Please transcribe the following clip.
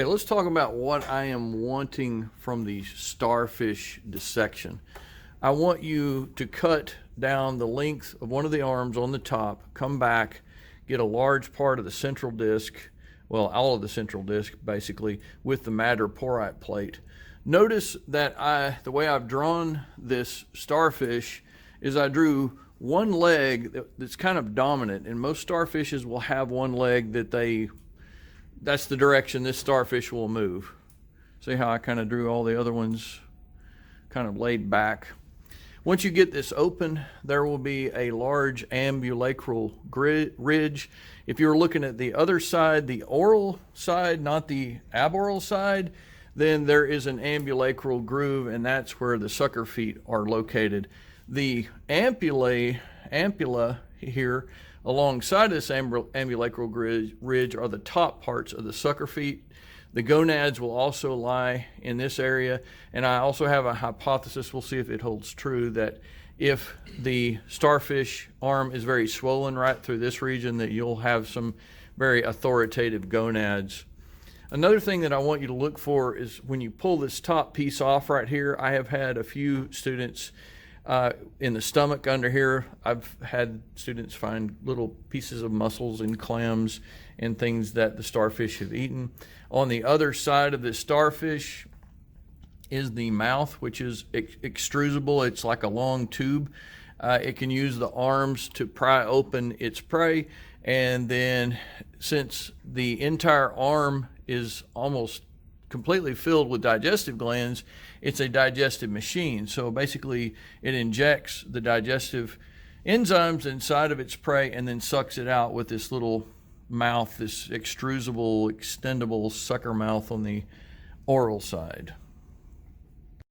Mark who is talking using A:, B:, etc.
A: Okay, let's talk about what I am wanting from the starfish dissection. I want you to cut down the length of one of the arms on the top, come back, get a large part of the central disc, well, all of the central disc basically, with the madreporite plate. Notice that the way I've drawn this starfish is I drew one leg that's kind of dominant, and most starfishes will have one leg that's the direction this starfish will move. See how I kind of drew all the other ones kind of laid back. Once you get this open, there will be a large ambulacral ridge. If you're looking at the other side, the oral side, not the aboral side, then there is an ambulacral groove, and that's where the sucker feet are located. The ampulla here alongside this ambulacral ridge are the top parts of the sucker feet. The gonads will also lie in this area, and I also have a hypothesis, we'll see if it holds true, that if the starfish arm is very swollen right through this region, that you'll have some very authoritative gonads. Another thing that I want you to look for is when you pull this top piece off right here. I have had a few students in the stomach under here, I've had students find little pieces of mussels and clams and things that the starfish have eaten. On the other side of the starfish is the mouth, which is extrusable. It's like a long tube. It can use the arms to pry open its prey, and then since the entire arm is almost completely filled with digestive glands, it's a digestive machine. So basically it injects the digestive enzymes inside of its prey and then sucks it out with this little mouth, this extrusable, extendable sucker mouth on the oral side.